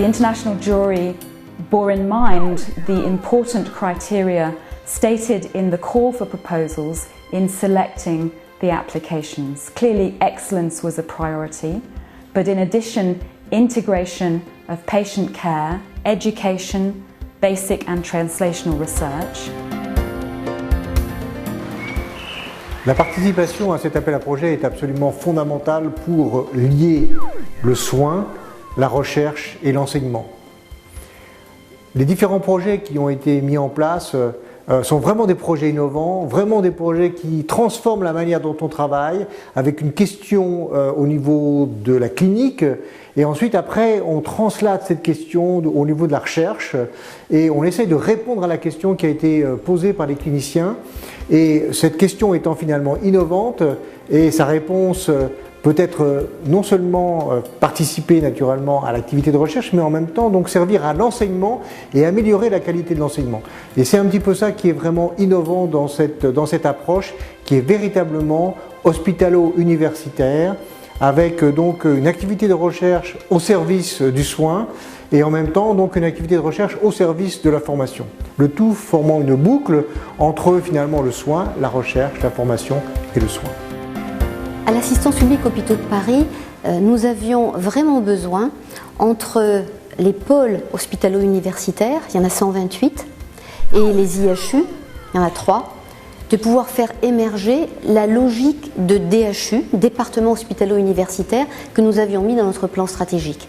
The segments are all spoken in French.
international jury bore in mind the important criteria stated in the call for proposals in selecting the applications. Clearly, excellence was a priority, but in addition, integration of patient care, education, basic and translational research. La participation à cet appel à projet est absolument fondamentale pour lier le soin, la recherche et l'enseignement. Les différents projets qui ont été mis en place sont vraiment des projets innovants, vraiment des projets qui transforment la manière dont on travaille, avec une question au niveau de la clinique, et ensuite après on translate cette question au niveau de la recherche, et on essaye de répondre à la question qui a été posée par les cliniciens, et cette question étant finalement innovante, et sa réponse peut être non seulement participer naturellement à l'activité de recherche, mais en même temps donc servir à l'enseignement et améliorer la qualité de l'enseignement. Et c'est un petit peu ça qui est vraiment innovant dans cette approche, qui est véritablement hospitalo-universitaire, avec donc une activité de recherche au service du soin et en même temps donc une activité de recherche au service de la formation. Le tout formant une boucle entre finalement le soin, la recherche, la formation et le soin. À l'Assistance publique Hôpitaux de Paris, nous avions vraiment besoin, entre les pôles hospitalo-universitaires, il y en a 128, et les IHU, il y en a 3, de pouvoir faire émerger la logique de DHU, département hospitalo-universitaire, que nous avions mis dans notre plan stratégique.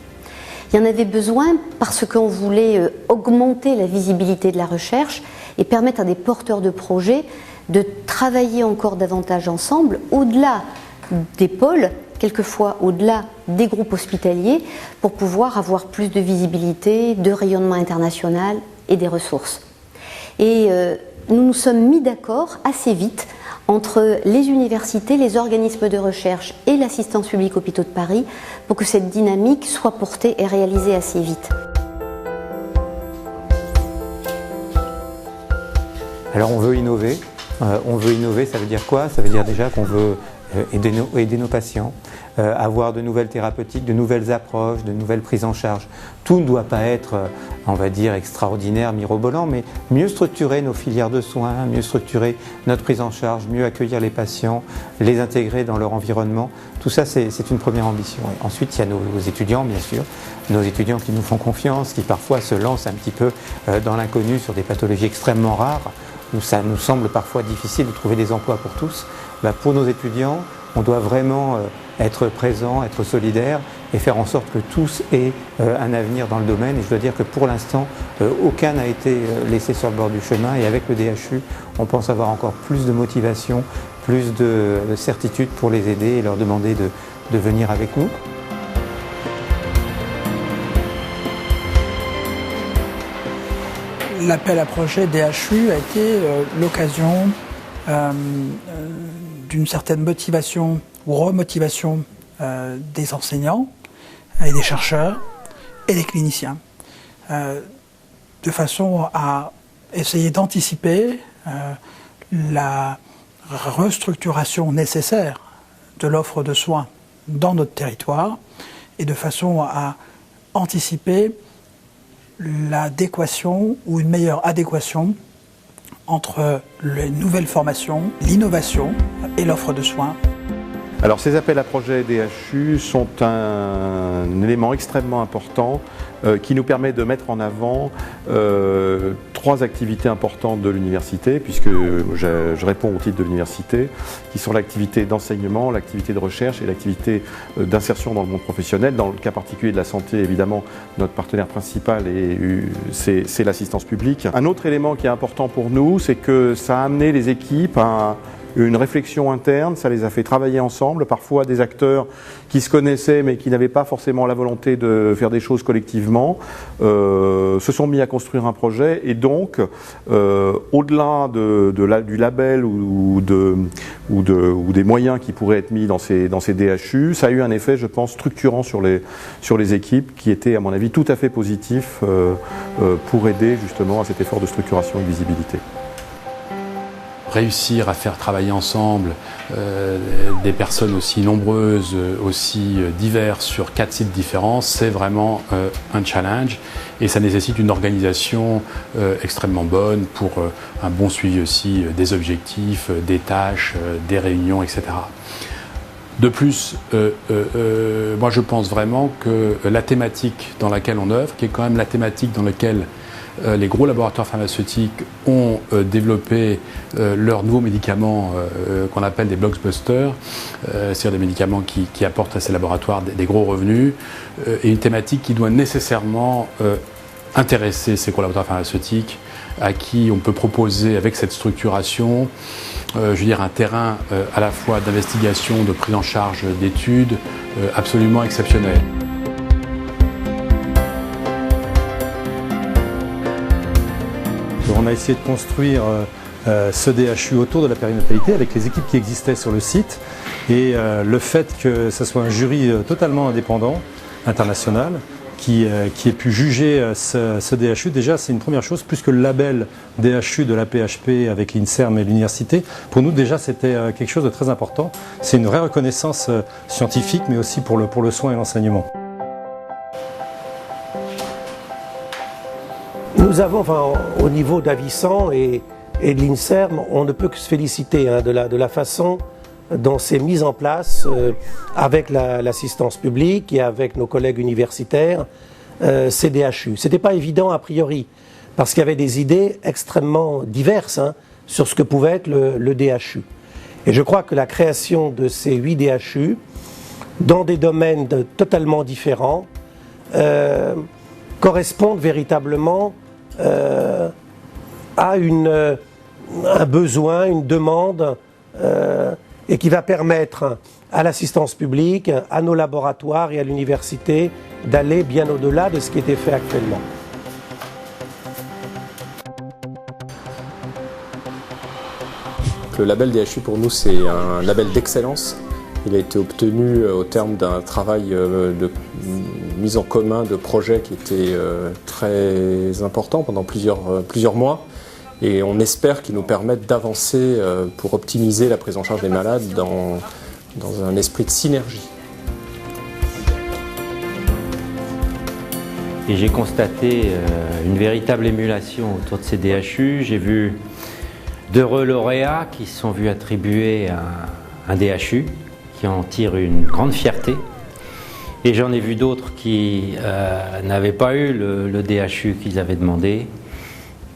Il y en avait besoin parce qu'on voulait augmenter la visibilité de la recherche et permettre à des porteurs de projets de travailler encore davantage ensemble, au-delà des pôles, quelquefois au-delà des groupes hospitaliers, pour pouvoir avoir plus de visibilité, de rayonnement international et des ressources. Et nous nous sommes mis d'accord assez vite entre les universités, les organismes de recherche et l'Assistance publique Hôpitaux de Paris pour que cette dynamique soit portée et réalisée assez vite. Alors on veut innover. Ça veut dire quoi? Ça veut dire déjà qu'on veut aider nos patients, avoir de nouvelles thérapeutiques, de nouvelles approches, de nouvelles prises en charge. Tout ne doit pas être, on va dire, extraordinaire, mirobolant, mais mieux structurer nos filières de soins, mieux structurer notre prise en charge, mieux accueillir les patients, les intégrer dans leur environnement. Tout ça, c'est une première ambition. Et ensuite, il y a nos étudiants, bien sûr, nos étudiants qui nous font confiance, qui parfois se lancent un petit peu dans l'inconnu sur des pathologies extrêmement rares, où ça nous semble parfois difficile de trouver des emplois pour tous. Pour nos étudiants, on doit vraiment être présent, être solidaire et faire en sorte que tous aient un avenir dans le domaine. Et je dois dire que pour l'instant, aucun n'a été laissé sur le bord du chemin. Et avec le DHU, on pense avoir encore plus de motivation, plus de certitude pour les aider et leur demander de venir avec nous. L'appel à projet DHU a été l'occasion d'une certaine motivation ou remotivation des enseignants et des chercheurs et des cliniciens, de façon à essayer d'anticiper la restructuration nécessaire de l'offre de soins dans notre territoire et de façon à anticiper l'adéquation ou une meilleure adéquation entre les nouvelles formations, l'innovation et l'offre de soins. Alors ces appels à projets DHU sont un élément extrêmement important qui nous permet de mettre en avant trois activités importantes de l'université, puisque je réponds au titre de l'université, qui sont l'activité d'enseignement, l'activité de recherche et l'activité d'insertion dans le monde professionnel. Dans le cas particulier de la santé, évidemment, notre partenaire principal c'est l'assistance publique. Un autre élément qui est important pour nous, c'est que ça a amené les équipes à une réflexion interne, ça les a fait travailler ensemble, parfois des acteurs qui se connaissaient mais qui n'avaient pas forcément la volonté de faire des choses collectivement, se sont mis à construire un projet et donc au-delà du label ou des moyens qui pourraient être mis dans ces DHU, ça a eu un effet, je pense, structurant sur les équipes qui était à mon avis tout à fait positif pour aider justement à cet effort de structuration et de visibilité. réussir à faire travailler ensemble des personnes aussi nombreuses, aussi diverses sur 4 sites différents, c'est vraiment un challenge et ça nécessite une organisation extrêmement bonne pour un bon suivi aussi des objectifs, des tâches, des réunions, etc. De plus, moi je pense vraiment que la thématique dans laquelle on œuvre, qui est quand même la thématique dans laquelle les gros laboratoires pharmaceutiques ont développé leurs nouveaux médicaments qu'on appelle des blockbusters, c'est-à-dire des médicaments qui apportent à ces laboratoires des gros revenus, et une thématique qui doit nécessairement intéresser ces gros laboratoires pharmaceutiques à qui on peut proposer avec cette structuration je veux dire un terrain à la fois d'investigation, de prise en charge d'études absolument exceptionnel. On a essayé de construire ce DHU autour de la périnatalité avec les équipes qui existaient sur le site et le fait que ce soit un jury totalement indépendant, international, qui ait pu juger ce DHU, déjà c'est une première chose, plus que le label DHU de la PHP avec l'INSERM et l'université. Pour nous déjà c'était quelque chose de très important. C'est une vraie reconnaissance scientifique mais aussi pour le soin et l'enseignement. Nous avons, au niveau d'Avicen et de l'INSERM, on ne peut que se féliciter de la façon dont c'est mis en place avec l'assistance publique et avec nos collègues universitaires, ces DHU. Ce n'était pas évident a priori, parce qu'il y avait des idées extrêmement diverses sur ce que pouvait être le DHU. Et je crois que la création de ces 8 DHU, dans des domaines totalement différents, correspondent véritablement à un besoin, une demande, et qui va permettre à l'assistance publique, à nos laboratoires et à l'université d'aller bien au-delà de ce qui était fait actuellement. Le label DHU pour nous c'est un label d'excellence. Il a été obtenu au terme d'un travail de mise en commun de projets qui était très important pendant plusieurs mois. Et on espère qu'ils nous permettent d'avancer pour optimiser la prise en charge des malades dans un esprit de synergie. Et j'ai constaté une véritable émulation autour de ces DHU. J'ai vu d'heureux lauréats qui se sont vus attribuer un DHU, qui en tirent une grande fierté. Et j'en ai vu d'autres qui n'avaient pas eu le DHU qu'ils avaient demandé,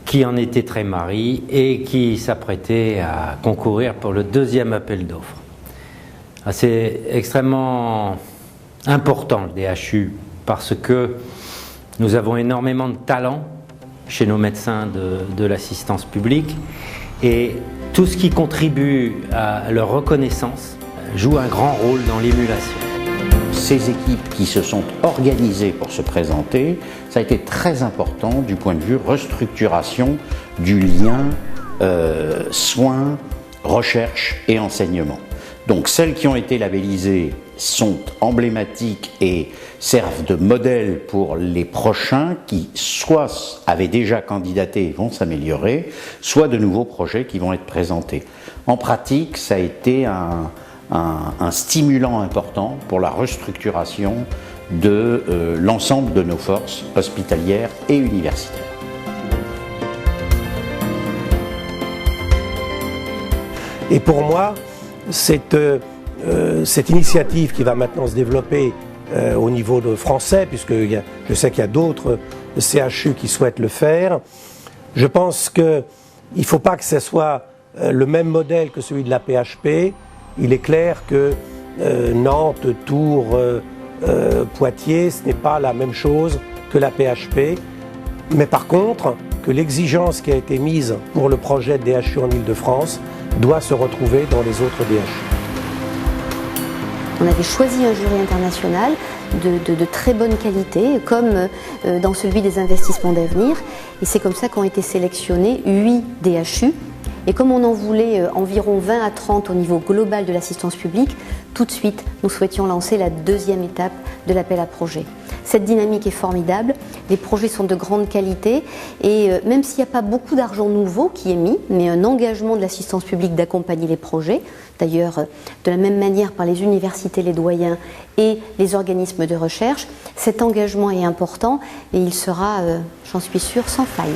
qui en étaient très maris et qui s'apprêtaient à concourir pour le 2e appel d'offres. C'est extrêmement important le DHU parce que nous avons énormément de talent chez nos médecins de l'assistance publique et tout ce qui contribue à leur reconnaissance joue un grand rôle dans l'émulation. Ces équipes qui se sont organisées pour se présenter, ça a été très important du point de vue restructuration du lien soins, recherche et enseignement. Donc celles qui ont été labellisées sont emblématiques et servent de modèle pour les prochains qui soit avaient déjà candidaté et vont s'améliorer, soit de nouveaux projets qui vont être présentés. En pratique, ça a été un stimulant important pour la restructuration de l'ensemble de nos forces hospitalières et universitaires. Et pour moi, cette initiative qui va maintenant se développer au niveau de français, puisque je sais qu'il y a d'autres CHU qui souhaitent le faire, je pense qu'il ne faut pas que ce soit le même modèle que celui de la PHP. Il est clair que Nantes, Tours, Poitiers, ce n'est pas la même chose que la PHP. Mais par contre, que l'exigence qui a été mise pour le projet de DHU en Île-de-France doit se retrouver dans les autres DHU. On avait choisi un jury international de très bonne qualité, comme dans celui des investissements d'avenir. Et c'est comme ça qu'ont été sélectionnés 8 DHU. Et comme on en voulait environ 20 à 30 au niveau global de l'assistance publique, tout de suite, nous souhaitions lancer la 2e étape de l'appel à projet. Cette dynamique est formidable, les projets sont de grande qualité et même s'il n'y a pas beaucoup d'argent nouveau qui est mis, mais un engagement de l'assistance publique d'accompagner les projets, d'ailleurs de la même manière par les universités, les doyens et les organismes de recherche, cet engagement est important et il sera, j'en suis sûre, sans faille.